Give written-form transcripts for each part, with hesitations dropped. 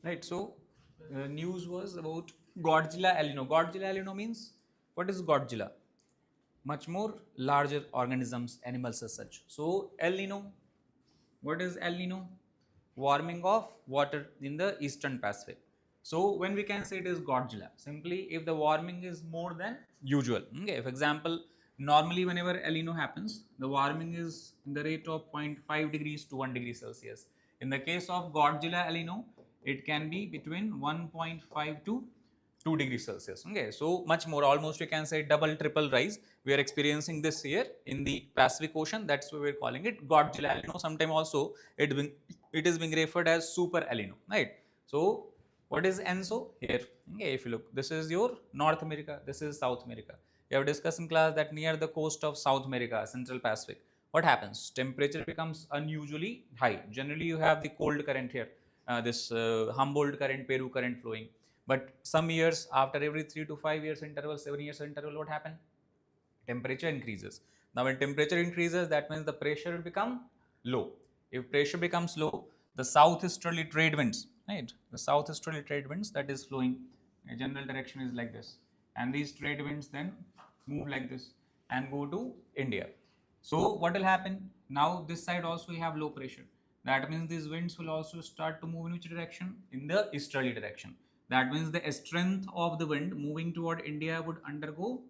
Right. So news was about Godzilla El Nino. Godzilla El Nino means, what is Godzilla? Much more larger organisms, animals as such. So El Nino, what is El Nino? Warming of water in the eastern Pacific. So when we can say it is Godzilla, simply if the warming is more than usual. Okay, for example, normally whenever El Nino happens, the warming is in the rate of 0.5 degrees to 1 degree Celsius. In the case of Godzilla El Nino, it can be between 1.5 to 2 degrees Celsius. Okay, so much more, almost we can say double, triple rise we are experiencing this year in the Pacific Ocean. That's why we're calling it Godzilla El Nino. Sometime also it is being referred as Super El Nino, right? So what is ENSO here? Okay, if you look, this is your North America, this is South America. We have discussed in class that near the coast of South America, Central Pacific, what happens? Temperature becomes unusually high. Generally, you have the cold current here, this Humboldt current, Peru current flowing. But some years, after every 3 to 5 years interval, 7 years interval, what happened? Temperature increases. Now, when temperature increases, that means the pressure will become low. If pressure becomes low, the southeasterly trade winds, right? The southeasterly trade winds that is flowing, a general direction is like this. And these trade winds then move like this and go to India. So what will happen? Now this side also we have low pressure. That means these winds will also start to move in which direction? In the easterly direction. That means the strength of the wind moving toward India would undergo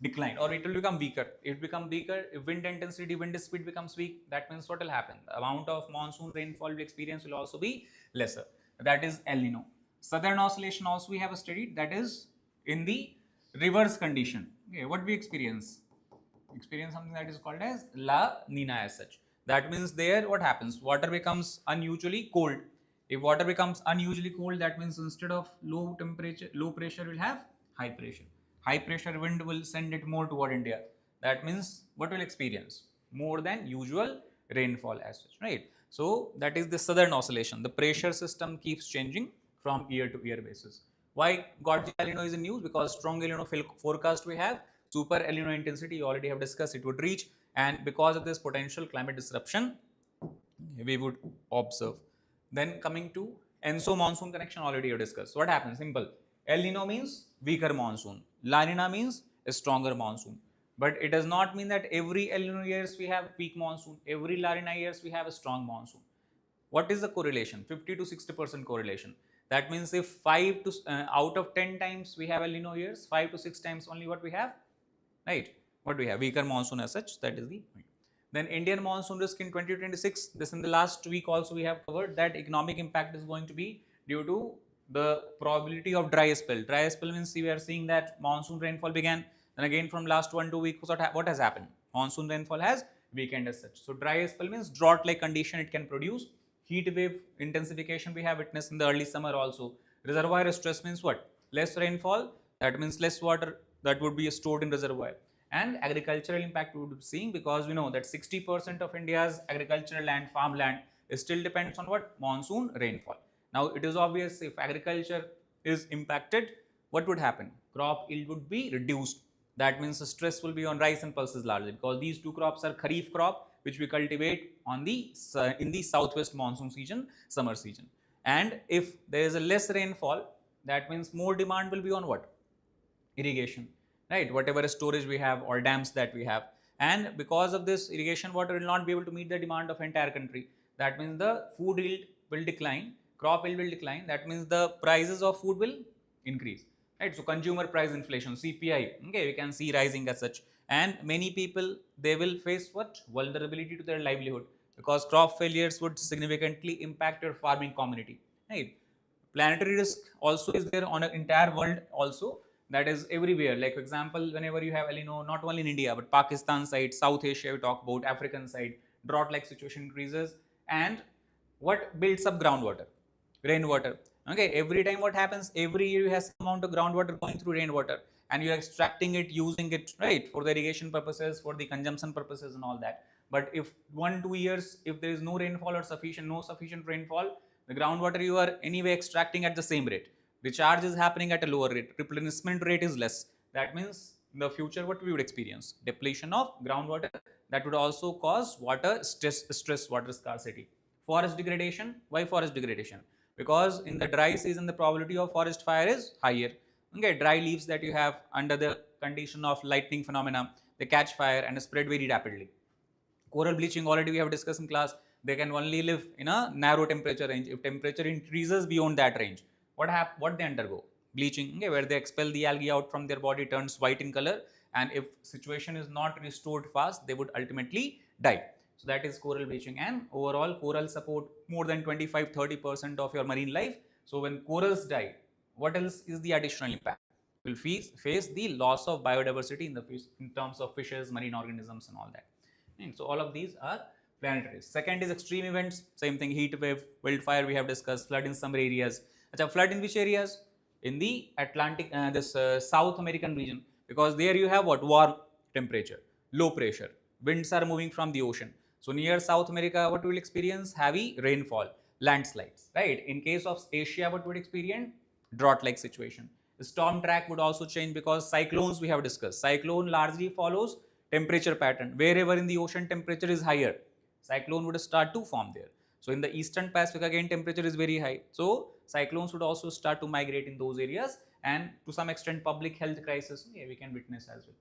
decline, or it will become weaker. If it become weaker, if wind intensity, wind speed becomes weak, that means what will happen? The amount of monsoon rainfall we experience will also be lesser. That is El Nino. Southern oscillation also we have studied, that is in the reverse condition. Okay, what we experience something that is called as La Nina as such. That means there what happens? Water becomes unusually cold. If water becomes unusually cold, that means instead of low temperature, low pressure will have high pressure. High pressure wind will send it more toward India. That means what will experience? More than usual rainfall as such, right? So that is the southern oscillation. The pressure system keeps changing from year to year basis. Why Godzilla El Nino is in news? Because strong El Nino forecast we have, super El Nino intensity you already have discussed, it would reach, and because of this potential climate disruption we would observe. Then coming to ENSO monsoon connection, already you discussed. What happens? Simple. El Nino means weaker monsoon. La Nina means a stronger monsoon. But it does not mean that every El Nino years we have weak monsoon. Every La Nina years we have a strong monsoon. What is the correlation? 50 to 60% correlation. That means if 5 to out of 10 times we have El Nino years, 5 to 6 times only what we have, right? What we have? Weaker monsoon as such. That is the point. Then Indian monsoon risk in 2026. This in the last week also we have covered that economic impact is going to be due to the probability of dry spell. Dry spell means we are seeing that monsoon rainfall began. Then again from last 1-2 weeks, what has happened? Monsoon rainfall has weakened as such. So dry spell means drought-like condition it can produce. Heat wave intensification we have witnessed in the early summer also. Reservoir stress means what? Less rainfall. That means less water that would be stored in reservoir. And agricultural impact we would be seeing, because we know that 60% of India's agricultural land, farmland, still depends on what? Monsoon rainfall. Now it is obvious if agriculture is impacted, what would happen? Crop yield would be reduced. That means the stress will be on rice and pulses largely, because these two crops are kharif crop which we cultivate on the in the southwest monsoon season, summer season. And if there is a less rainfall, that means more demand will be on what? Irrigation, right? Whatever storage we have or dams that we have. And because of this, irrigation water will not be able to meet the demand of entire country. That means the food yield will decline, crop yield will decline. That means the prices of food will increase, right? So consumer price inflation, CPI, okay, we can see rising as such. And many people, they will face what? Vulnerability to their livelihood, because crop failures would significantly impact your farming community, right? Planetary risk also is there on an entire world also, that is everywhere. Like for example, whenever you have El Nino, not only in India but Pakistan side, South Asia we talk about, African side, drought like situation increases. And what builds up groundwater? Rainwater. Okay, every time what happens, every year you have some amount of groundwater going through rainwater, and you are extracting it, using it, right, for the irrigation purposes, for the consumption purposes and all that. But if 1-2 years, if there is no rainfall or no sufficient rainfall, the groundwater you are anyway extracting at the same rate. Recharge is happening at a lower rate. Replenishment rate is less. That means in the future what we would experience? Depletion of groundwater. That would also cause water stress, water scarcity. Forest degradation. Why forest degradation? because in the dry season the probability of forest fire is higher. Okay, dry leaves that you have under the condition of lightning phenomena, they catch fire and spread very rapidly. Coral bleaching already we have discussed in class, they can only live in a narrow temperature range. If temperature increases beyond that range, what they undergo? Bleaching, okay, where they expel the algae out from their body, turns white in color, and if situation is not restored fast, they would ultimately die. So that is coral bleaching, and overall coral support more than 25-30% of your marine life. So when corals die, what else is the additional impact? Will face the loss of biodiversity in the fish, in terms of fishes, marine organisms, and all that. And so all of these are planetary. Second is extreme events, same thing, heat wave, wildfire we have discussed, flood in some areas. Achha, flood in which areas? In the Atlantic, South American region, because there you have what? Warm temperature, low pressure, winds are moving from the ocean. So near South America, what we will experience? Heavy rainfall, landslides, right? In case of Asia, what we would experience? Drought-like situation. The storm track would also change because cyclones we have discussed. Cyclone largely follows temperature pattern. Wherever in the ocean temperature is higher, cyclone would start to form there. So in the eastern Pacific again temperature is very high. So cyclones would also start to migrate in those areas, and to some extent public health crisis we can witness as well.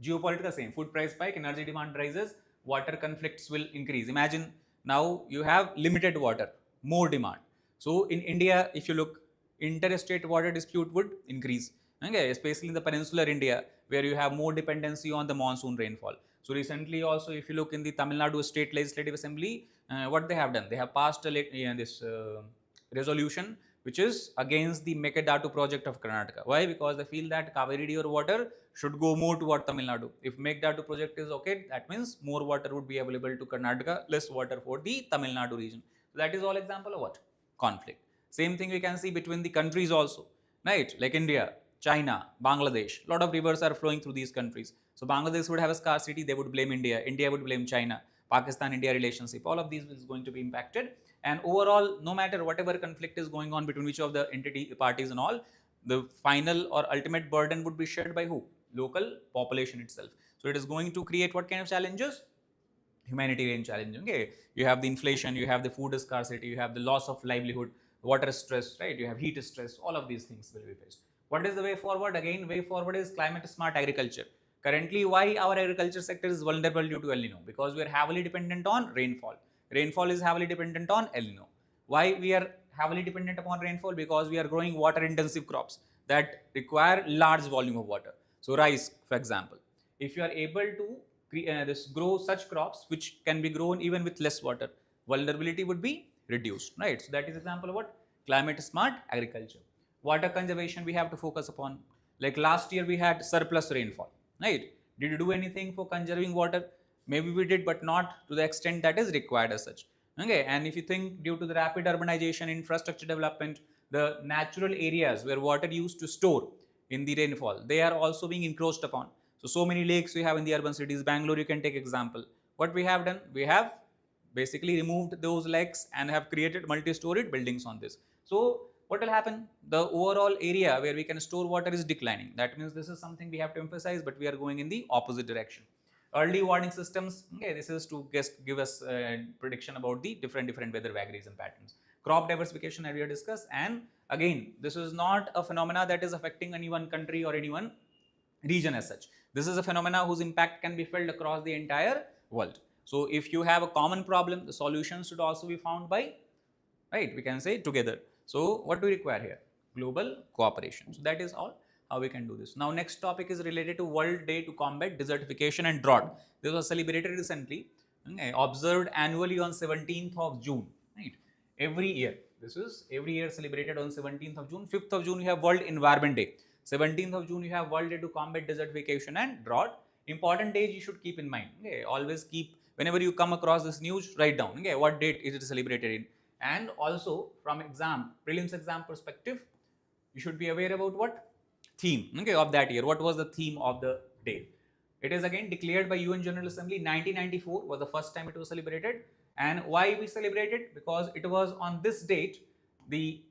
Geopolitical same, food price spike, energy demand rises, water conflicts will increase. Imagine now you have limited water, more demand. So in India, if you look, interstate water dispute would increase, okay, especially in the peninsular India where you have more dependency on the monsoon rainfall. So recently also, if you look in the Tamil Nadu State Legislative Assembly, what they have done, they have passed this resolution which is against the Mekedatu project of Karnataka. Why? Because they feel that Kaveri river water should go more toward Tamil Nadu. If Mekedatu project is okay, that means more water would be available to Karnataka, less water for the Tamil Nadu region. So that is all example of what? Conflict. Same thing we can see between the countries also, right? Like India, China, Bangladesh, lot of rivers are flowing through these countries. So Bangladesh would have a scarcity, they would blame India, India would blame China, Pakistan-India relationship, all of these is going to be impacted. And overall, no matter whatever conflict is going on between which of the entity parties and all, the final or ultimate burden would be shared by who? Local population itself. So it is going to create what kind of challenges? Humanitarian challenge. Okay, you have the inflation, you have the food scarcity, you have the loss of livelihood, water stress, right? You have heat stress, all of these things will be faced. What is the way forward? Again, way forward is climate smart agriculture. Currently, why our agriculture sector is vulnerable due to El Nino? Because we are heavily dependent on rainfall. Rainfall is heavily dependent on El Nino. Why we are heavily dependent upon rainfall? Because we are growing water intensive crops that require large volume of water. So rice, for example, if you are able to grow such crops which can be grown even with less water, vulnerability would be reduced, right? So that is example of what? Climate smart agriculture. Water conservation we have to focus upon. Like last year we had surplus rainfall, right? Did you do anything for conserving water? Maybe we did, but not to the extent that is required as such. Okay, and if you think due to the rapid urbanization, infrastructure development, the natural areas where water used to store in the rainfall, they are also being encroached upon. So many lakes we have in the urban cities. Bangalore, you can take example. What we have done, we have basically removed those lakes and have created multi-storied buildings on this. So what will happen? The overall area where we can store water is declining. That means this is something we have to emphasize, but we are going in the opposite direction. Early warning systems, okay, this is to give us prediction about the different weather vagaries and patterns. Crop diversification earlier discussed, and again, this is not a phenomena that is affecting any one country or any one region as such. This is a phenomena whose impact can be felt across the entire world. So if you have a common problem, the solution should also be found by, right, we can say together. So what do we require here? Global cooperation. So that is all how we can do this. Now next topic is related to World Day to Combat Desertification and Drought. This was celebrated recently, okay, observed annually on 17th of June, right? Every year. This is every year celebrated on 17th of June. 5th of June you have World Environment Day. 17th of June you have World Day to Combat Desertification and Drought. Important days you should keep in mind. Okay, always keep, whenever you come across this news, write down, okay, what date is it celebrated in. And also from prelims exam perspective, you should be aware about what? Theme, okay, of that year. What was the theme of the day? It is again declared by UN General Assembly. 1994 was the first time it was celebrated. And why we celebrated? Because it was on this date the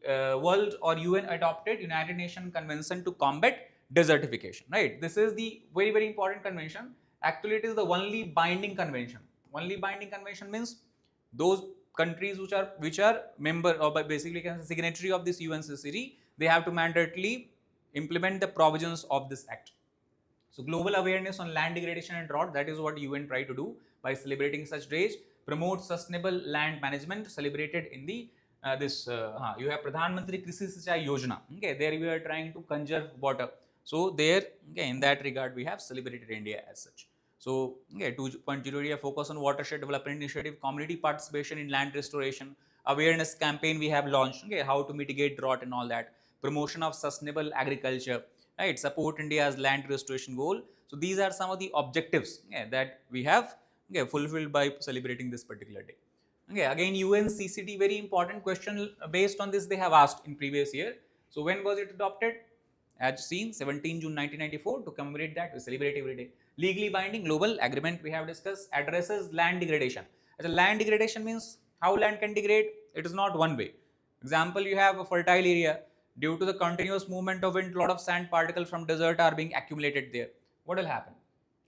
world or UN adopted United Nations Convention to Combat Desertification, right? This is the very important convention. Actually, it is the only binding convention. Only binding convention means those countries which are member or basically signatory of this UN CSE, they have to mandatorily implement the provisions of this act. So global awareness on land degradation and drought, that is what UN try to do by celebrating such days. Promote sustainable land management, celebrated in the you have Pradhan Mantri Krishi Sinchai Yojana. Okay, there we are trying to conserve water. So there, okay, in that regard, we have celebrated India as such. So, okay, 2.0 area focus on watershed development initiative, community participation in land restoration, awareness campaign we have launched, okay, how to mitigate drought and all that, promotion of sustainable agriculture, right, support India's land restoration goal. So these are some of the objectives, yeah, that we have, okay, fulfilled by celebrating this particular day. Okay, again UNCCT, very important question based on this they have asked in previous year. So when was it adopted? As seen, 17 June 1994. To commemorate that, we celebrate every day. Legally binding global agreement we have discussed, addresses land degradation. As a land degradation means how land can degrade. It is not one way. Example, you have a fertile area. Due to the continuous movement of wind, a lot of sand particles from desert are being accumulated there. What will happen?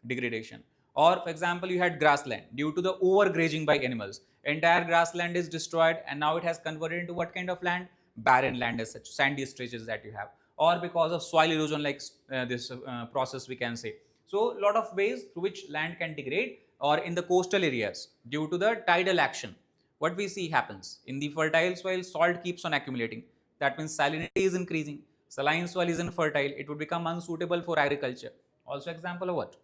Degradation. Or for example, you had grassland. Due to the overgrazing by animals, entire grassland is destroyed and now it has converted into what kind of land? Barren land as such, sandy stretches that you have. Or because of soil erosion, like this process we can say. So a lot of ways through which land can degrade. Or in the coastal areas, due to the tidal action, what we see happens in the fertile soil, salt keeps on accumulating. That means salinity is increasing. Saline soil is infertile. It would become unsuitable for agriculture. Also example of what?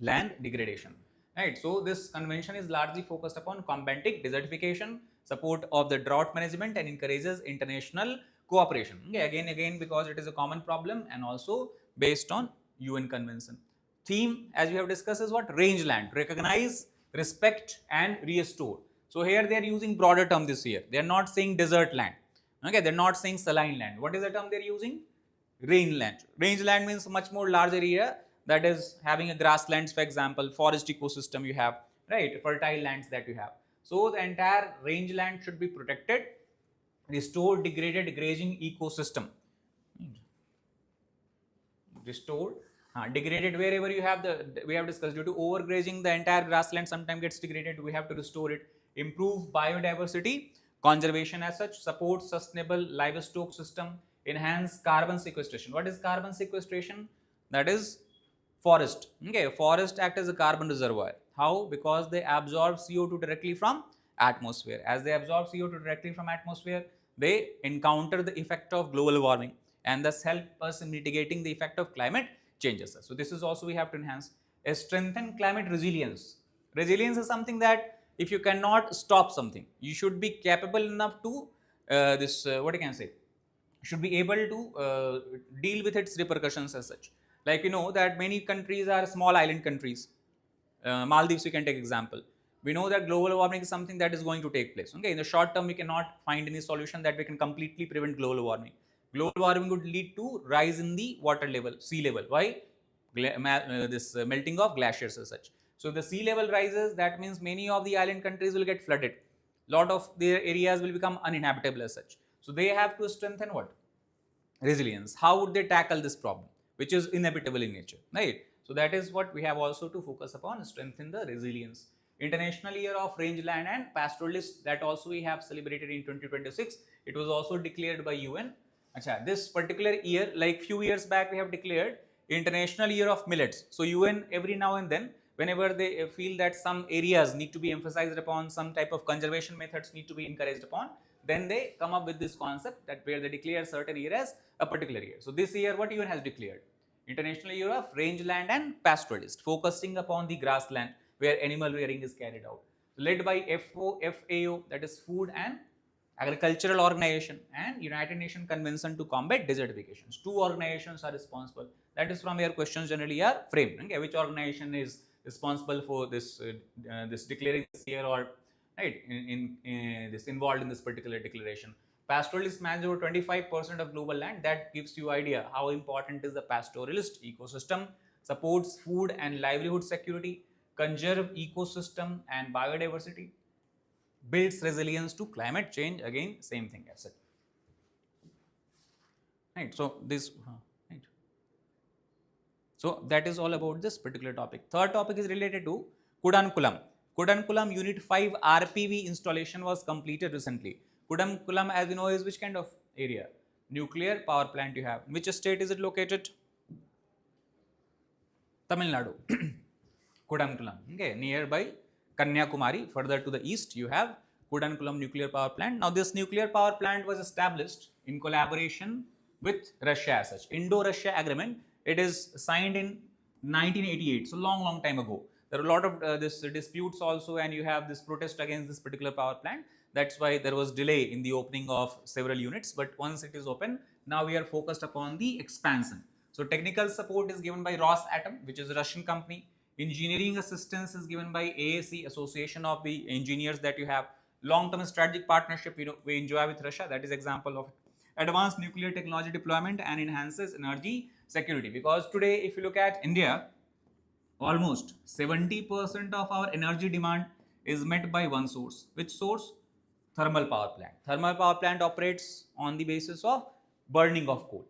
Land degradation. Right. So this convention is largely focused upon combating desertification, support of the drought management, and encourages international cooperation. Okay, again because it is a common problem and also based on UN convention. Theme, as we have discussed, is what? Rangeland. Recognize, respect, and restore. So here they are using broader term this year. They are not saying desert land. Okay, they're not saying saline land. What is the term they're using? Rangeland. Rangeland means much more larger area, that is having a grasslands, for example, forest ecosystem you have, right? Fertile lands that you have. So the entire rangeland should be protected, restore degraded grazing ecosystem. Restored, degraded wherever you have we have discussed, due to overgrazing the entire grassland sometimes gets degraded, we have to restore it. Improve biodiversity conservation as such, support sustainable livestock system, enhance carbon sequestration. What is carbon sequestration? That is forest. Okay, forest act as a carbon reservoir. How? Because they absorb CO2 directly from atmosphere. As they absorb CO2 directly from atmosphere, they encounter the effect of global warming and thus help us in mitigating the effect of climate changes. So this is also we have to enhance. Strengthen climate resilience. Resilience is something that if you cannot stop something, you should be capable enough to what I can say, should be able to deal with its repercussions as such. Like you know that many countries are small island countries. Maldives, we can take example. We know that global warming is something that is going to take place. Okay, in the short term, we cannot find any solution that we can completely prevent global warming. Global warming would lead to rise in the water level, sea level. Why? Melting of glaciers as such. So the sea level rises, that means many of the island countries will get flooded. Lot of their areas will become uninhabitable as such. So they have to strengthen what? Resilience. How would they tackle this problem, which is inevitable in nature, right? So that is what we have also to focus upon, strengthen the resilience. International Year of Rangeland and Pastoralist, that also we have celebrated in 2026. It was also declared by UN. Achha, this particular year, like few years back, we have declared International Year of Millets. So UN every now and then, whenever they feel that some areas need to be emphasized upon, some type of conservation methods need to be encouraged upon, then they come up with this concept that where they declare certain year as a particular year. So this year, what UN has declared? International Year of Rangeland and Pastoralist, focusing upon the grassland where animal rearing is carried out. Led by FAO, that is Food and Agricultural Organization, and United Nations Convention to Combat Desertifications. Two organizations are responsible. That is from where questions generally are framed. Okay, which organization is responsible for this this declaring this year, or right in this involved in this particular declaration? Pastoralists manage over 25% of global land. That gives you idea how important is the pastoralist ecosystem. Supports food and livelihood security, conserve ecosystem and biodiversity, builds resilience to climate change. Again, same thing as it. Right. So this. Right. So that is all about this particular topic. Third topic is related to Kudankulam. Kudankulam Unit 5 RPV installation was completed recently. Kudankulam, as you know, is which kind of area? Nuclear power plant you have. Which state is it located? Tamil Nadu. Kudankulam, okay, nearby Kanyakumari. Further to the east, you have Kudankulam nuclear power plant. Now, this nuclear power plant was established in collaboration with Russia as such. Indo-Russia agreement. It is signed in 1988, so long time ago. There are a lot of this disputes also, and you have this protest against this particular power plant. That's why there was delay in the opening of several units. But once it is open, now we are focused upon the expansion. So technical support is given by Rosatom, which is a Russian company. Engineering assistance is given by AAC, Association of the Engineers that you have. Long-term strategic partnership we enjoy with Russia. That is example of it. Advanced nuclear technology deployment and enhances energy security. Because today, if you look at India, almost 70% of our energy demand is met by one source. Which source? Thermal power plant. Thermal power plant operates on the basis of burning of coal.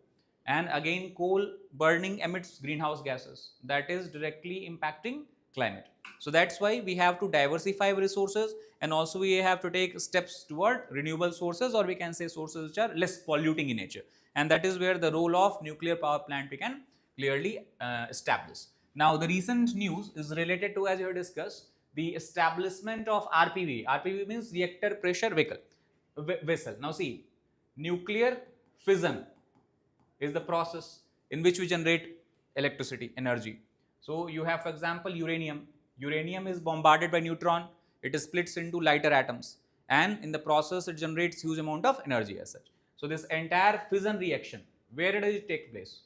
And again, coal burning emits greenhouse gases that is directly impacting climate. So that's why we have to diversify resources, and also we have to take steps toward renewable sources, or we can say sources which are less polluting in nature. And that is where the role of nuclear power plant we can clearly establish. Now, the recent news is related to, as you have discussed, the establishment of RPV. RPV means reactor pressure vessel. Now see, nuclear fission is the process in which we generate electricity, energy. So you have, for example, uranium. Uranium is bombarded by neutron. It splits into lighter atoms, and in the process it generates huge amount of energy as such. So this entire fission reaction, where does it take place?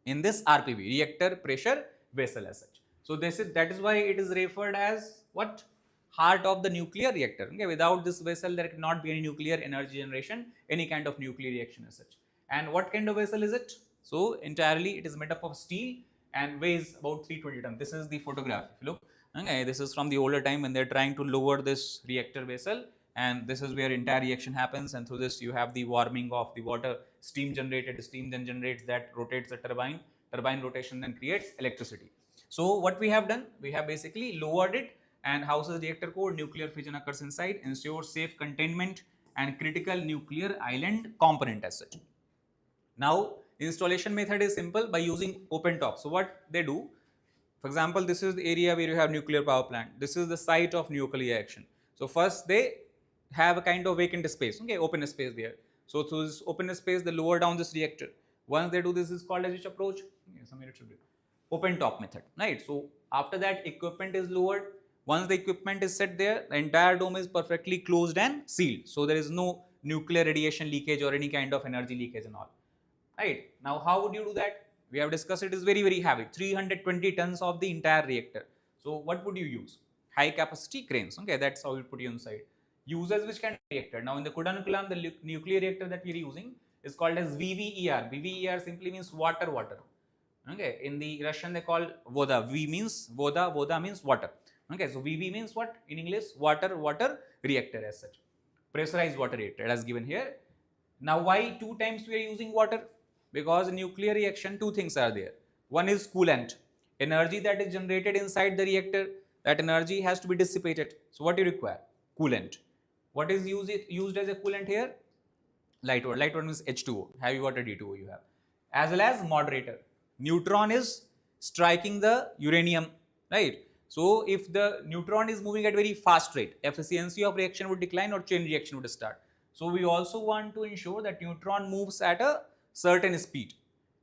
In this RPV, reactor pressure vessel as such. So that is why it is referred as what? Heart of the nuclear reactor. Okay, without this vessel there cannot be any nuclear energy generation, any kind of nuclear reaction as such. And what kind of vessel is it? So entirely it is made up of steel and weighs about 320 tons. This is the photograph. If you look, okay, this is from the older time when they're trying to lower this reactor vessel, and this is where entire reaction happens, and through this you have the warming of the water, steam generated, steam then generates that, rotates the turbine, turbine rotation then creates electricity. So what we have done, we have basically lowered it, and houses reactor core, nuclear fission occurs inside, ensures safe containment and critical nuclear island component as such. Now, installation method is simple by using open top. So what they do, for example, this is the area where you have nuclear power plant. This is the site of nuclear reaction. So first they have a kind of vacant space, okay, open space there. So through this open space, they lower down this reactor. Once they do this, is called as which approach? Somewhere it should be open top method, right? So after that, equipment is lowered. Once the equipment is set there, the entire dome is perfectly closed and sealed. So there is no nuclear radiation leakage or any kind of energy leakage and all. Right. Now, how would you do that? We have discussed it is very heavy, 320 tons of the entire reactor. So what would you use? High capacity cranes. Okay, that's how we put you inside. Uses which kind of reactor? Now in the Kudankulam, the nuclear reactor that we are using is called as VVER. VVER simply means water. Okay, in the Russian they call voda. V means voda means water. Okay, so VV means what in English? Water reactor as such. Pressurized water reactor as given here. Now why 2 times we are using water? Because in nuclear reaction, 2 things are there. One is coolant, energy that is generated inside the reactor, that energy has to be dissipated. So what do you require? Coolant. What is used as a coolant here? Light water. Light water means H2O, heavy water D2O you have. As well as moderator. Neutron is striking the uranium, right? So if the neutron is moving at very fast rate, efficiency of reaction would decline or chain reaction would start. So we also want to ensure that neutron moves at a certain speed.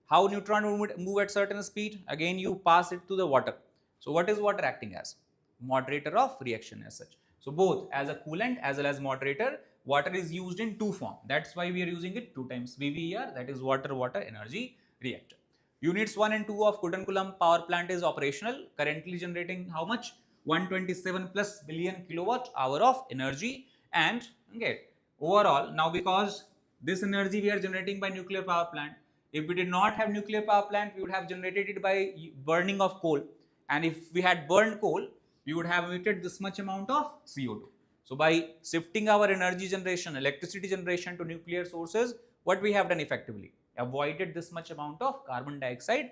How neutron would move at certain speed? Again, you pass it to the water. So what is water acting as? Moderator of reaction as such. So both as a coolant as well as moderator, water is used in 2 forms. That's why we are using it 2 times. VVER, that is water energy reactor. Units 1 and 2 of Kudankulam power plant is operational, currently generating how much? 127 plus billion kilowatt hour of energy. And okay, overall, now because this energy we are generating by nuclear power plant, if we did not have nuclear power plant, we would have generated it by burning of coal. And if we had burned coal, we would have emitted this much amount of CO2. So by shifting our energy generation, electricity generation to nuclear sources, what we have done effectively? Avoided this much amount of carbon dioxide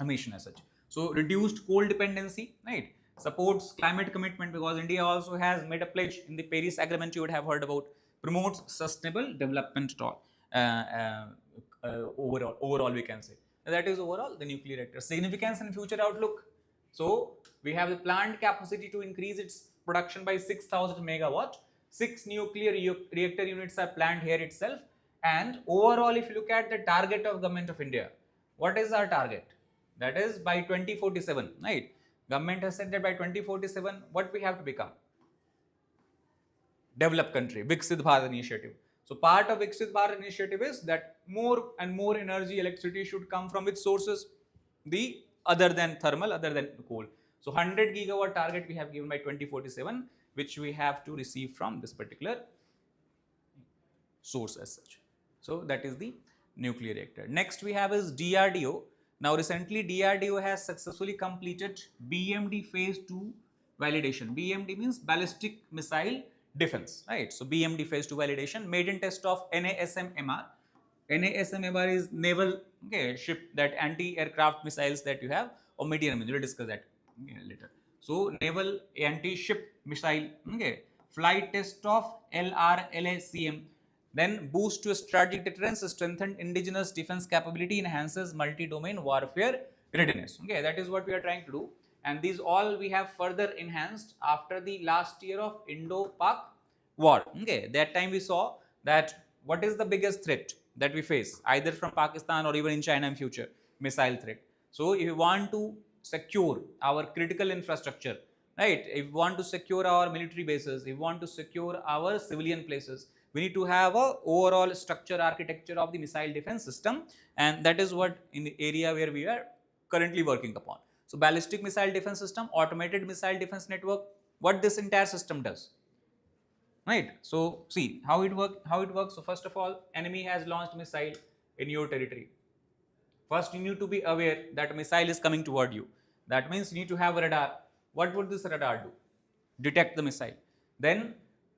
emission as such. So reduced coal dependency, right? supports climate commitment because India also has made a pledge in the Paris Agreement you would have heard about, promotes sustainable development at all. Overall we can say that is overall the nuclear reactor significance and future outlook. So we have the planned capacity to increase its production by 6,000 megawatt. 6 nuclear reactor units are planned here itself. And overall, if you look at the target of Government of India, what is our target? That is by 2047, right? Government has said that by 2047, what we have to become? Developed country, Viksit Bharat initiative. So part of Viksit Bharat initiative is that more and more energy, electricity should come from which sources? The other than thermal, other than coal. So 100 gigawatt target we have given by 2047, which we have to receive from this particular source as such. So that is the nuclear reactor. Next we have is DRDO. Now recently DRDO has successfully completed BMD phase 2 validation. BMD means ballistic missile defense, right? So BMD phase 2 validation, maiden test of NASM-MR. NASM-MR is naval ship, that anti-aircraft missiles that you have, or medium, we will discuss that later. So naval anti-ship missile, flight test of LRLACM. Then boost to strategic deterrence, strengthened indigenous defense capability, enhances multi-domain warfare readiness. Okay, that is what we are trying to do. And these all we have further enhanced after the last year of Indo-Pak war. Okay, that time we saw that what is the biggest threat that we face either from Pakistan or even in China in future? Missile threat. So if you want to secure our critical infrastructure, right, if you want to secure our military bases, if you want to secure our civilian places, we need to have a overall structure architecture of the missile defense system, and that is what in the area where we are currently working upon. So ballistic missile defense system, automated missile defense network, what this entire system does, right? So see how it works. So first of all, enemy has launched missile in your territory. First you need to be aware that a missile is coming toward you. That means you need to have a radar. What would this radar do? Detect the missile. Then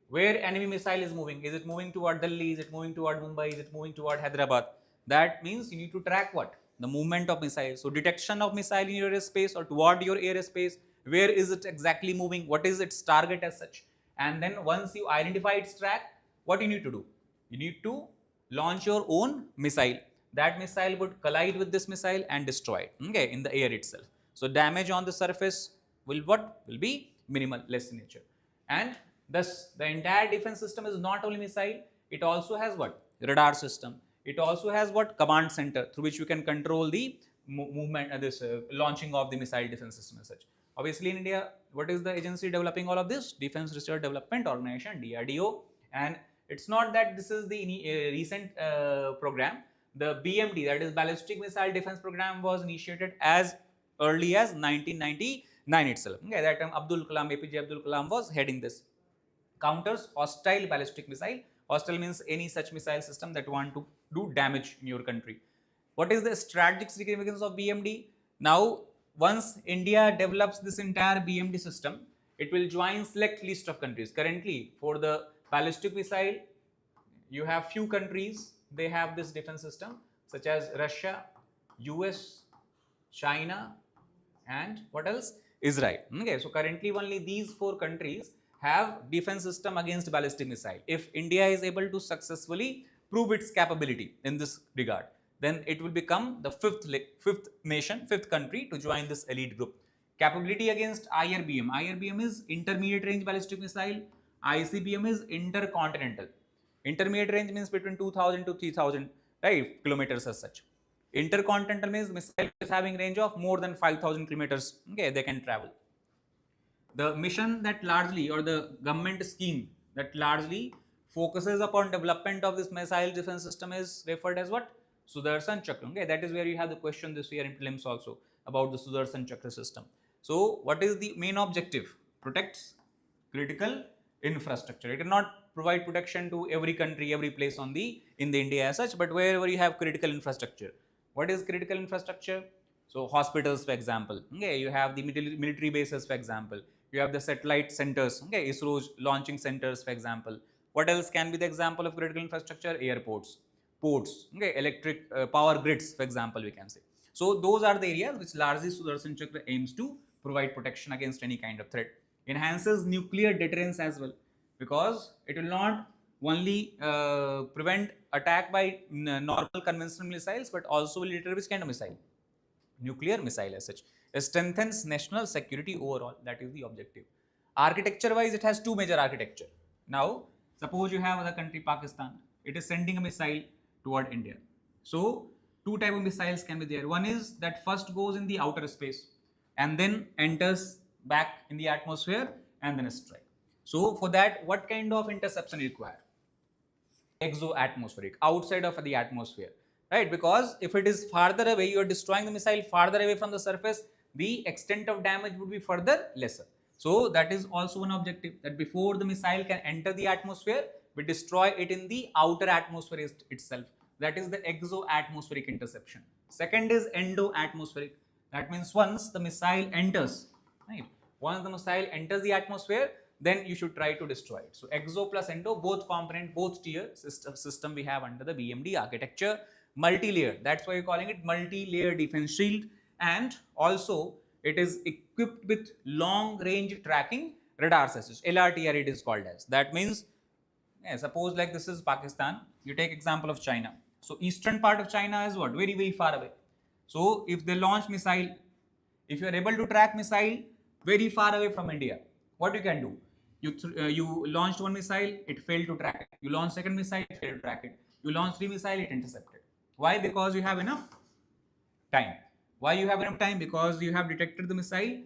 where enemy missile is moving? Is it moving toward Delhi? Is it moving toward Mumbai? Is it moving toward Hyderabad? That means you need to track what? The movement of missile. So detection of missile in your airspace or toward your airspace. Where is it exactly moving? What is its target as such? And then once you identify its track, what you need to do? You need to launch your own missile. That missile would collide with this missile and destroy it, in the air itself. So damage on the surface will be minimal, less in nature. And thus, the entire defense system is not only missile, it also has what? Radar system. It also has what? Command center through which you can control the movement, launching of the missile defense system as such. Obviously, in India, what is the agency developing all of this? Defense Research Development Organization, DRDO. And it's not that this is the recent program. The BMD, that is Ballistic Missile Defense Program, was initiated as early as 1999 itself. That time APJ Abdul Kalam was heading this. Counters hostile ballistic missile. Hostile means any such missile system that want to do damage in your country. What is the strategic significance of BMD? Now, once India develops this entire BMD system, it will join select list of countries. Currently, for the ballistic missile, you have few countries, they have this defense system, such as Russia, US, China, and what else? Israel. So currently only these 4 countries have defense system against ballistic missile. If India is able to successfully prove its capability in this regard, then it will become the fifth country to join this elite group. Capability against IRBM. IRBM is intermediate range ballistic missile. ICBM is intercontinental. Intermediate range means between 2000 to 3000 kilometers as such. Intercontinental means missile is having range of more than 5000 kilometers. They can travel. The mission that largely, or the government scheme that largely focuses upon development of this missile defense system is referred as what? Sudarshan Chakra. That is where you have the question this year in prelims also about the Sudarshan Chakra system. So what is the main objective? Protects critical infrastructure. It cannot provide protection to every country, every place in the India as such, but wherever you have critical infrastructure. What is critical infrastructure? So hospitals, for example. You have the military bases, for example. You have the satellite centers, ISRO's launching centers, for example. What else can be the example of critical infrastructure? Airports, ports, electric power grids, for example, we can say. So those are the areas which largely Sudarshan Chakra aims to provide protection against any kind of threat. Enhances nuclear deterrence as well, because it will not only prevent attack by normal conventional missiles, but also will deter which kind of missile? Nuclear missile as such. It strengthens national security overall. That is the objective. Architecture wise, it has two major architecture. Now, suppose you have other country, Pakistan. It is sending a missile toward India. So, two type of missiles can be there. One is that first goes in the outer space and then enters back in the atmosphere and then strike. So, for that, what kind of interception required? Exo-atmospheric, outside of the atmosphere, right? Because if it is farther away, you are destroying the missile farther away from the surface, the extent of damage would be further lesser. So that is also one objective, that before the missile can enter the atmosphere, we destroy it in the outer atmosphere itself. That is the exo-atmospheric interception. Second is endo-atmospheric. That means once the missile enters, right? Once the missile enters the atmosphere, then you should try to destroy it. So exo plus endo, both component, both tier system we have under the BMD architecture. Multi-layer, that's why you're calling it multi-layer defense shield. And also it is equipped with long range tracking radar systems. LRTR it is called as. That means, suppose like this is Pakistan, you take example of China. So eastern part of China is what? Very, very far away. So if they launch missile, if you are able to track missile very far away from India, what you can do? You launched one missile, it failed to track it. You launched second missile, it failed to track it. You launched three missile, it intercepted. Why? Because you have enough time. Why you have enough time? Because you have detected the missile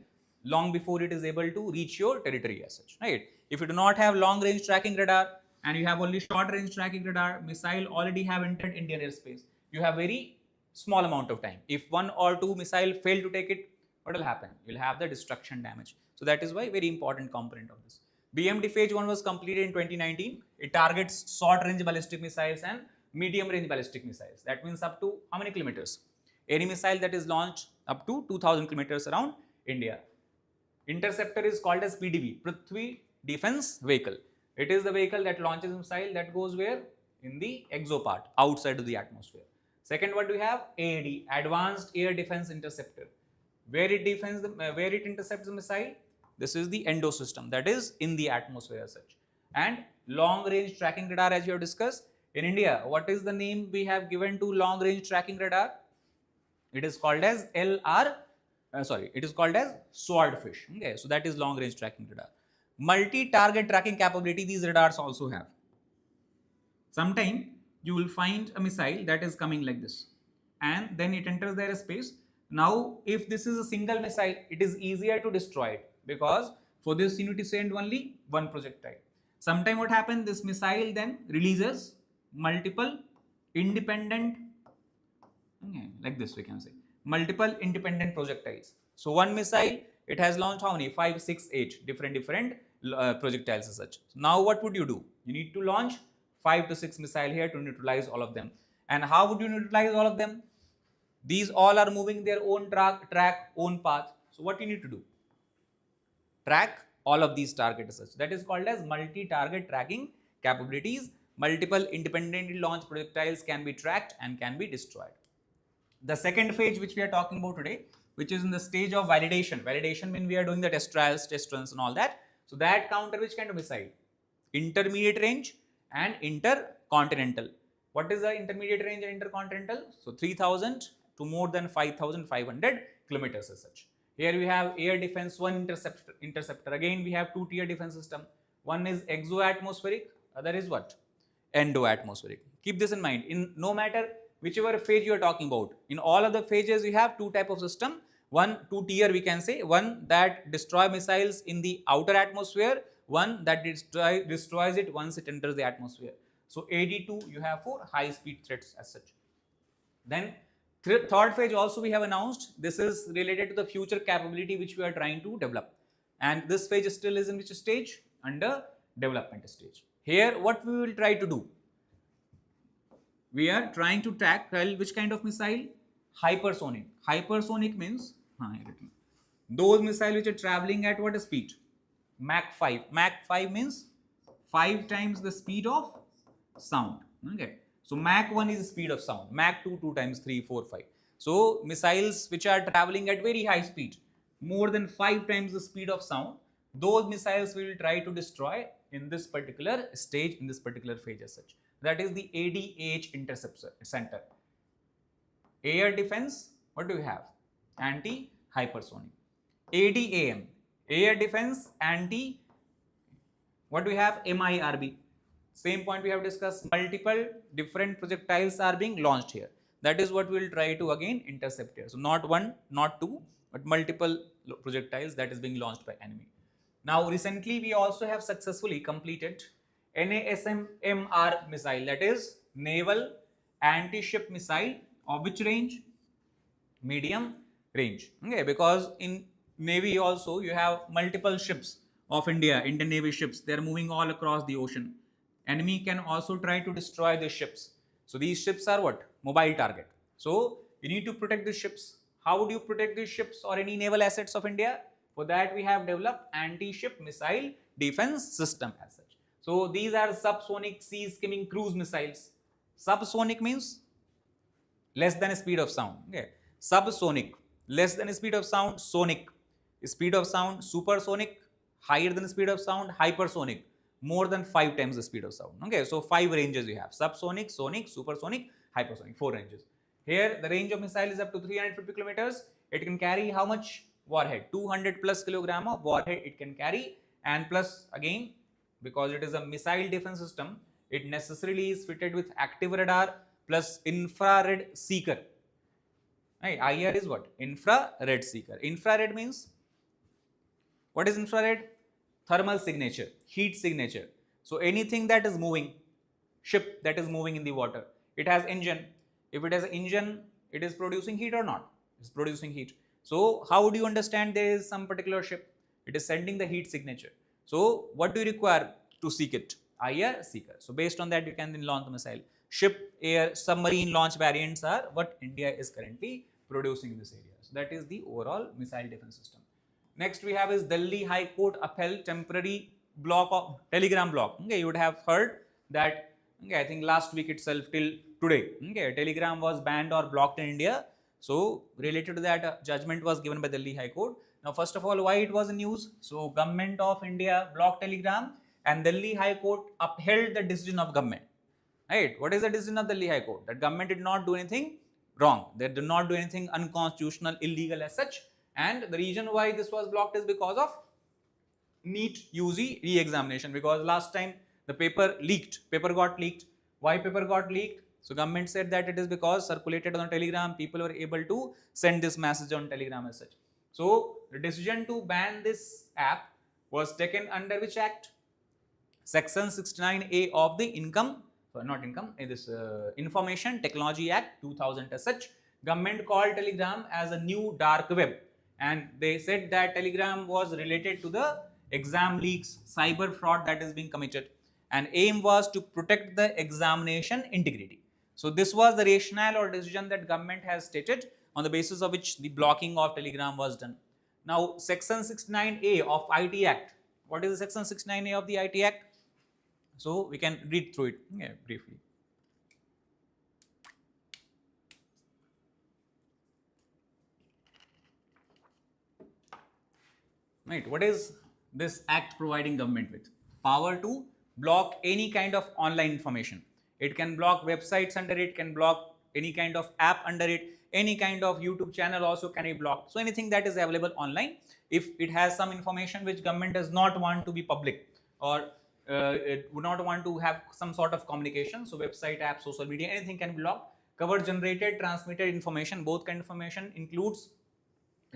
long before it is able to reach your territory as such, right? If you do not have long range tracking radar and you have only short range tracking radar, missile already have entered Indian airspace. You have very small amount of time. If one or two missile fail to take it, what will happen? You will have the destruction damage. So that is why very important component of this. BMD phase 1 was completed in 2019. It targets short range ballistic missiles and medium range ballistic missiles. That means up to how many kilometers? Any missile that is launched up to 2000 kilometers around India. Interceptor is called as PDV, Prithvi Defense Vehicle. It is the vehicle that launches a missile that goes where? In the exo part, outside of the atmosphere. Second, what do we have? AAD, Advanced Air Defense Interceptor. Where it intercepts the missile? This is the endo system, that is in the atmosphere as such. And long range tracking radar, as you have discussed. In India, what is the name we have given to long range tracking radar? It is called as it is called as swordfish. Okay, so that is long range tracking radar. Multi-target tracking capability these radars also have. Sometime you will find a missile that is coming like this, and then it enters their space. Now, if this is a single missile, it is easier to destroy it, because for this you need to send only one projectile. Sometime what happens, this missile then releases multiple independent, like this we can say, multiple independent projectiles. So one missile, it has launched how many? 5, 6, 8 different projectiles as such. So now what would you do? You need to launch 5 to 6 missile here to neutralize all of them. And how would you neutralize all of them? These all are moving their own track, own path. So what you need to do? Track all of these targets as such. That is called as multi-target tracking capabilities. Multiple independently launched projectiles can be tracked and can be destroyed. The second phase which we are talking about today, which is in the stage of validation. Validation means we are doing the test trials, test runs and all that. So that counter which kind of missile? Intermediate range and intercontinental. What is the intermediate range and intercontinental? So 3000 to more than 5500 kilometers as such. Here we have air defense, one interceptor. Again, we have two tier defense system. One is exo-atmospheric, other is what? Endo-atmospheric. Keep this in mind. In no matter whichever phase you are talking about, in all of the phases you have two type of system. One, two tier we can say. One that destroy missiles in the outer atmosphere. One that destroys it once it enters the atmosphere. So AD2 you have for high speed threats as such. Then third phase also we have announced. This is related to the future capability which we are trying to develop. And this phase still is in which stage? Under development stage. Here what we will try to do? We are trying to tackle which kind of missile? Hypersonic. Hypersonic means those missiles which are traveling at what speed? Mach 5. Mach 5 means 5 times the speed of sound. Okay. So Mach 1 is the speed of sound. Mach 2, 2 times, 3, 4, 5. So missiles which are traveling at very high speed. more than 5 times the speed of sound, those missiles we will try to destroy in this particular stage, in this particular phase as such. That is the ADAH interceptor center. Air defense, what do we have? Anti-hypersonic. ADAM, air defense, what do we have? MIRB. Same point we have discussed, multiple different projectiles are being launched here. That is what we will try to again intercept here. So not one, not two, but multiple projectiles that is being launched by enemy. Now recently we also have successfully completed NASMR missile, that is naval anti-ship missile, of which range? Medium range. Okay, because in navy also you have multiple ships of Indian navy ships. They are moving all across the ocean. Enemy can also try to destroy the ships. So these ships are what? Mobile target. So you need to protect the ships. How would you protect these ships or any naval assets of India? For that we have developed anti-ship missile defense system as such. So these are subsonic sea skimming cruise missiles. Subsonic means less than speed of sound. Okay. Subsonic, less than speed of sound. Sonic, speed of sound. Supersonic, higher than speed of sound. Hypersonic, more than 5 times the speed of sound. Okay, so 5 ranges you have: subsonic, sonic, supersonic, hypersonic. 4 ranges. Here the range of missile is up to 350 kilometers. It can carry how much warhead? 200 plus kilogram of warhead it can carry, and plus again, because it is a missile defense system, it necessarily is fitted with active radar plus infrared seeker. Right? IR is what? Infrared seeker. Infrared means, what is infrared? Thermal signature, heat signature. So anything that is moving, ship that is moving in the water, it has engine. If it has an engine, it is producing heat or not? It's producing heat. So how would you understand there is some particular ship? It is sending the heat signature. So what do you require to seek it? IR seeker. So based on that you can then launch the missile. Ship, air, submarine launch variants are what India is currently producing in this area. So that is the overall missile defense system. Next we have is Delhi High Court upheld temporary block of telegram block. Okay, you would have heard that. Okay, I think last week itself till today. Okay, telegram was banned or blocked in India. So related to that, judgment was given by Delhi High Court. Now first of all, why it was in news? So government of India blocked telegram and Delhi High Court upheld the decision of government. Right? What is the decision of Delhi High Court? That government did not do anything wrong. They did not do anything unconstitutional, illegal as such. And the reason why this was blocked is because of NEET UG re-examination. Because last time the paper got leaked. Why paper got leaked? So government said that it is because circulated on Telegram, people were able to send this message on Telegram as such. So the decision to ban this app was taken under which act? Section 69A of the Information Technology Act 2000 as such. Government called Telegram as a new dark web, and they said that Telegram was related to the exam leaks, cyber fraud that is being committed, and aim was to protect the examination integrity. So this was the rationale or decision that government has stated, on the basis of which the blocking of Telegram was done. Now section 69A of IT Act. What is the section 69A of the IT Act? So we can read through it briefly. Right, what is this act providing government with? Power to block any kind of online information. It can block websites under it, can block any kind of app under it, any kind of YouTube channel also can be blocked. So anything that is available online, if it has some information which government does not want to be public, or it would not want to have some sort of communication, so website, app, social media, anything can be blocked. Covered, generated, transmitted information, both kind of information includes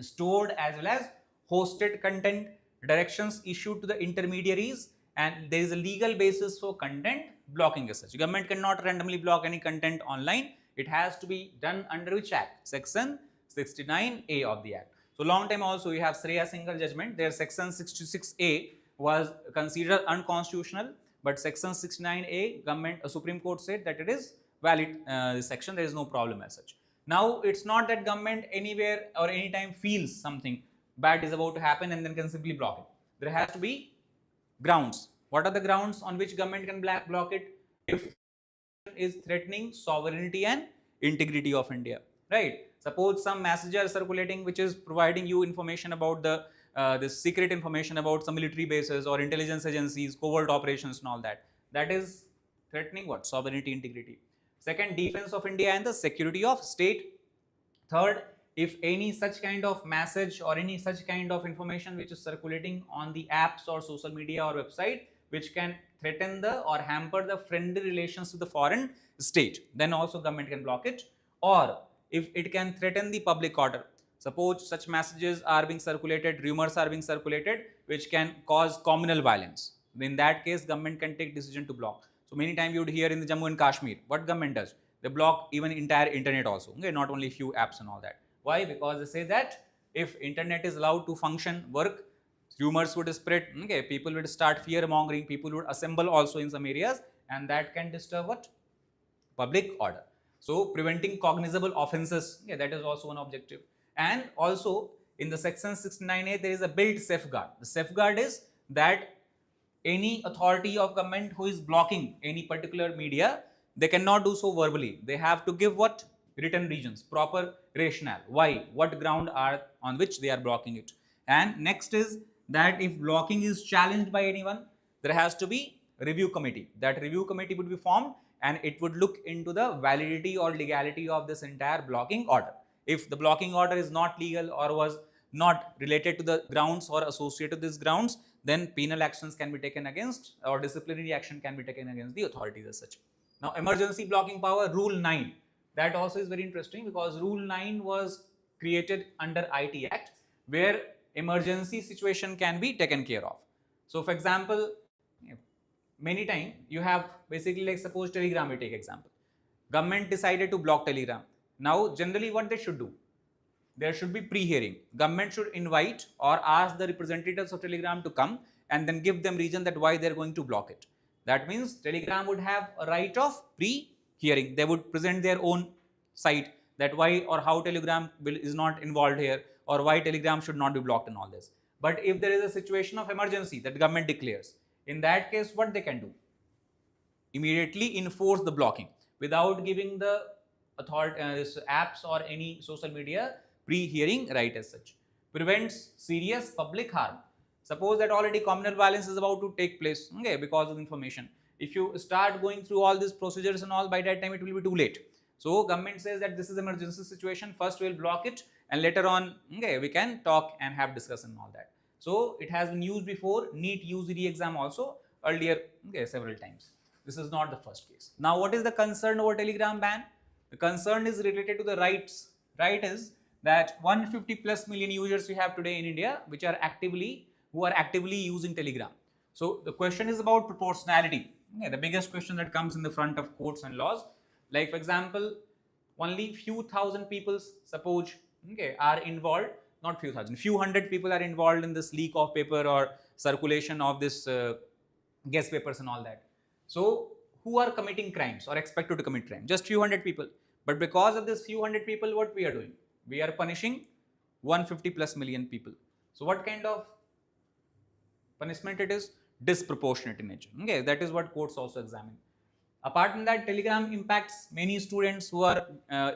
stored as well as hosted content, directions issued to the intermediaries, and there is a legal basis for content blocking as such. Government cannot randomly block any content online. It has to be done under which act? Section 69A of the act. So long time also you have Shreya Singhal judgment. Their section 66A was considered unconstitutional, but section 69A government Supreme Court said that it is valid section. There is no problem as such. Now it's not that government anywhere or anytime feels something bad is about to happen and then can simply block it. There has to be grounds. What are the grounds on which government can block it? If is threatening sovereignty and integrity of India, right? Suppose some message are circulating which is providing you information about the this secret information about some military bases or intelligence agencies, covert operations and all that. That is threatening what? Sovereignty, integrity. Second, defense of India and the security of state. Third, if any such kind of message or any such kind of information which is circulating on the apps or social media or website which can threaten the or hamper the friendly relations with the foreign state, then also government can block it. Or if it can threaten the public order, suppose such messages are being circulated, rumors are being circulated which can cause communal violence, in that case government can take decision to block. So many times you would hear in the Jammu and Kashmir, what government does? They block even entire internet also, okay, not only few apps and all that. Why? Because they say that if internet is allowed to function, work, rumors would spread, okay, people would start fear mongering, people would assemble also in some areas, and that can disturb what? Public order. So preventing cognizable offences, okay, that is also one objective. And also in the section 69A there is a built safeguard. The safeguard is that any authority of government who is blocking any particular media, they cannot do so verbally. They have to give what? Written reasons, proper rationale. Why? What ground are on which they are blocking it. And next is that if blocking is challenged by anyone, there has to be a review committee. That review committee would be formed and it would look into the validity or legality of this entire blocking order. If the blocking order is not legal or was not related to the grounds or associated with these grounds, then penal actions can be taken against or disciplinary action can be taken against the authorities as such. Now, emergency blocking power, Rule 9. That also is very interesting because Rule 9 was created under IT Act where emergency situation can be taken care of. So, for example, many times you have basically like suppose Telegram, we take example. Government decided to block Telegram. Now, generally what they should do? There should be pre-hearing. Government should invite or ask the representatives of Telegram to come and then give them reason that why they are going to block it. That means Telegram would have a right of pre-hearing. They would present their own side that why or how Telegram is not involved here or why Telegram should not be blocked and all this. But if there is a situation of emergency that government declares, in that case what they can do? Immediately enforce the blocking without giving the authority, apps or any social media pre-hearing right as such. Prevents serious public harm. Suppose that already communal violence is about to take place, okay, because of information. If you start going through all these procedures and all, by that time it will be too late. So government says that this is emergency situation, first we will block it and later on, okay, we can talk and have discussion and all that. So it has been used before, NEET UGD exam also earlier, okay, several times. This is not the first case. Now what is the concern over Telegram ban? The concern is related to the rights. Right is that 150 plus million users we have today in India which are actively using Telegram. So the question is about proportionality. Okay, the biggest question that comes in the front of courts and laws. Like for example, only few thousand people suppose, okay, are involved, not few thousand, few hundred people are involved in this leak of paper or circulation of this guest papers and all that. So who are committing crimes or expected to commit crime? Just few hundred people. But because of this few hundred people, what we are doing? We are punishing 150 plus million people. So what kind of punishment it is? Disproportionate in nature. Okay, that is what courts also examine. Apart from that, Telegram impacts many students who are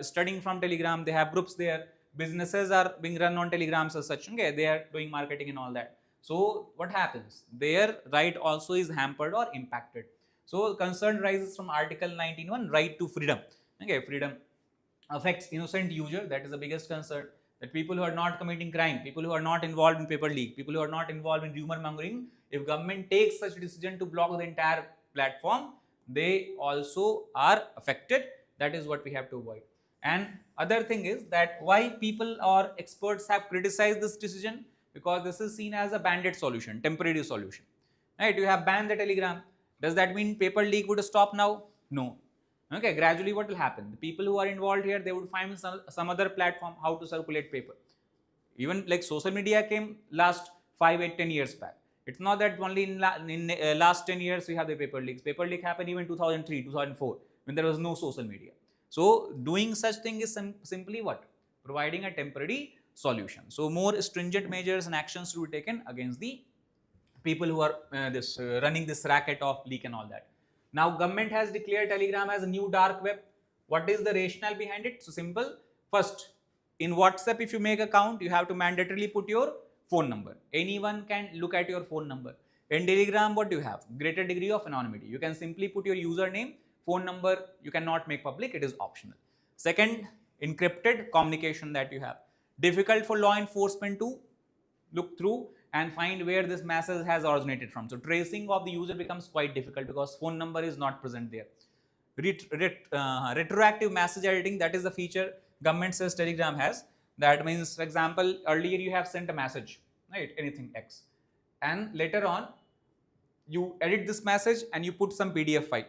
studying from Telegram. They have groups there. Businesses are being run on Telegrams as such. Okay, they are doing marketing and all that. So what happens? Their right also is hampered or impacted. So concern rises from Article 19(1), right to freedom. Okay, freedom affects innocent user. That is the biggest concern. That people who are not committing crime, people who are not involved in paper leak, people who are not involved in rumor mongering, if government takes such decision to block the entire platform, they also are affected. That is what we have to avoid. And other thing is that why people or experts have criticized this decision, because this is seen as a band-aid solution, temporary solution. Right? You have banned the Telegram. Does that mean paper leak would stop now? No. Okay, gradually what will happen? The people who are involved here, they would find some other platform how to circulate paper. Even like social media came last 5, 8, 10 years back. It's not that only in last 10 years we have the paper leaks. Paper leak happened even 2003, 2004 when there was no social media. So doing such thing is simply what? Providing a temporary solution. So more stringent measures and actions to be taken against the people who are running this racket of leak and all that. Now government has declared Telegram as a new dark web. What is the rationale behind it? So simple. First, In WhatsApp, if you make account, you have to mandatorily put your phone number. Anyone can look at your phone number. In Telegram, what do you have? Greater degree of anonymity. You can simply put your username, phone number, you cannot make public, it is optional. Second, encrypted communication that you have. Difficult for law enforcement to look through and find where this message has originated from. So tracing of the user becomes quite difficult because phone number is not present there. Retroactive message editing, that is the feature government says Telegram has. That means, for example, earlier you have sent a message, right, anything X, and later on you edit this message and you put some PDF file.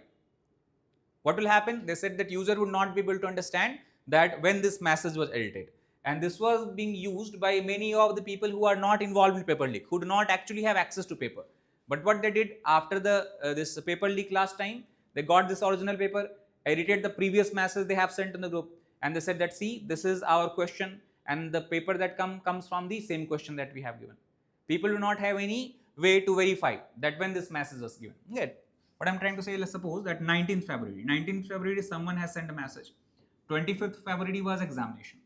What will happen? They said that user would not be able to understand that when this message was edited. And this was being used by many of the people who are not involved in paper leak, who do not actually have access to paper. But what they did after the this paper leak last time, they got this original paper, edited the previous message they have sent in the group, and they said that, see, this is our question, and the paper that comes from the same question that we have given. People do not have any way to verify that when this message was given. Good. What I'm trying to say, let's suppose that 19th February, someone has sent a message. 25th February was examination,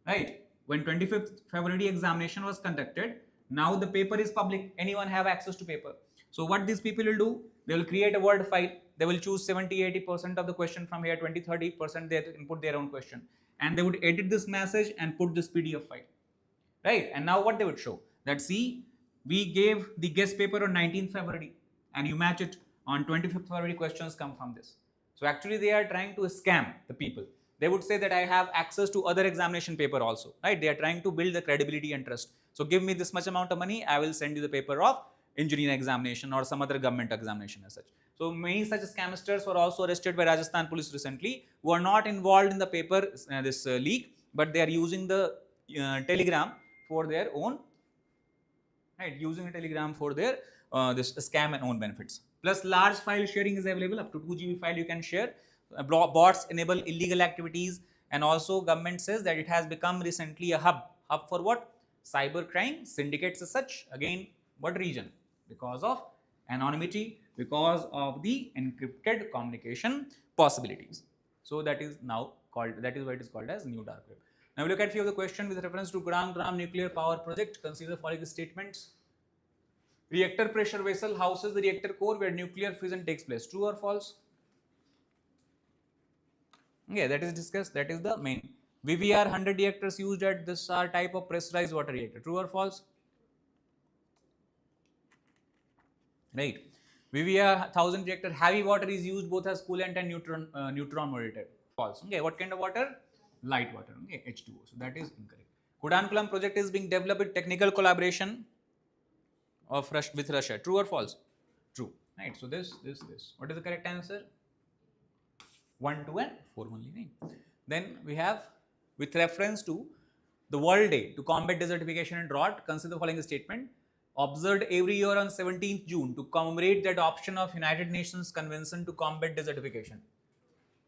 right? When 25th February examination was conducted, now the paper is public. Anyone have access to paper. So what these people will do, they will create a Word file. They will choose 70-80% of the question from here, 20-30% they input their own question. And they would edit this message and put this PDF file, right? And now what they would show, that see, we gave the guest paper on 19th February and you match it on 25th February, questions come from this. So actually they are trying to scam the people. They would say that I have access to other examination paper also, right? They are trying to build the credibility and trust. So give me this much amount of money, I will send you the paper of engineering examination or some other government examination as such. So many such scamsters were also arrested by Rajasthan police recently, who are not involved in the paper leak, but they are using the Telegram for their own, right? Using a Telegram for their this scam and own benefits. Plus large file sharing is available, up to 2 GB file you can share. Bots enable illegal activities, and also government says that it has become recently a hub for what? Cyber crime syndicates as such. Again, what reason? Because of anonymity, because of the encrypted communication possibilities. So that is now called, that is why it is called as new dark web. Now we look at few of the questions with reference to Gram nuclear power project. Consider the following statements. Reactor pressure vessel houses the reactor core where nuclear fission takes place. True or false? Yeah, that is discussed. That is the main. VVR 100 reactors used at this are type of pressurized water reactor. True or false? Right. VVR 1000 reactor heavy water is used both as coolant and neutron moderator. False. Okay. What kind of water? Light water. Okay. H2O. So that is incorrect. Kudankulam project is being developed with technical collaboration of with Russia. True or false? True. Right. So this. What is the correct answer? 1, 2 and 4 only. Then we have, with reference to the World Day to combat desertification and drought, consider the following statement. Observed every year on 17th June to commemorate the adoption of United Nations Convention to combat desertification.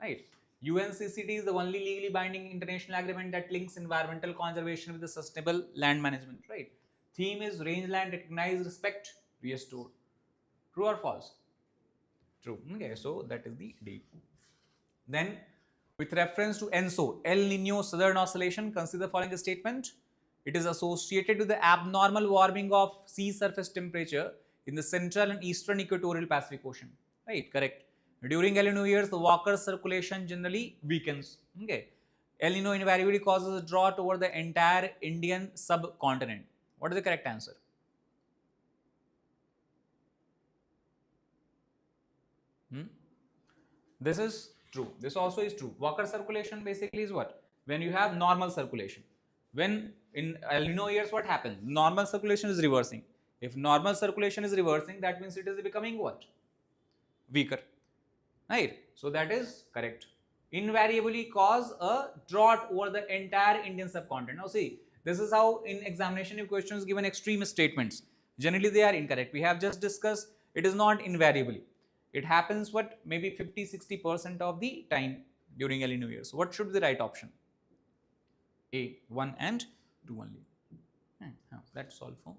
Right. UNCCD is the only legally binding international agreement that links environmental conservation with the sustainable land management. Right. Theme is rangeland, recognize, respect, restore. True or false? True. Okay. So that is the D. Then, with reference to ENSO, El Nino Southern Oscillation, consider the following statement. It is associated with the abnormal warming of sea surface temperature in the central and eastern equatorial Pacific Ocean. Right, correct. During El Nino years, the water circulation generally weakens. Okay. El Nino invariably causes a drought over the entire Indian subcontinent. What is the correct answer? This is true. This also is true. Water circulation basically is what? When you have normal circulation. When in El Nino years, what happens? Normal circulation is reversing. If normal circulation is reversing, that means it is becoming what? Weaker. Right? So that is correct. Invariably cause a drought over the entire Indian subcontinent. Now see, this is how in examination if questions given extreme statements. Generally they are incorrect. We have just discussed it is not invariably. It happens what? Maybe 50-60% of the time during El Nino years. So what should be the right option? A, 1 and 2 only. That's all for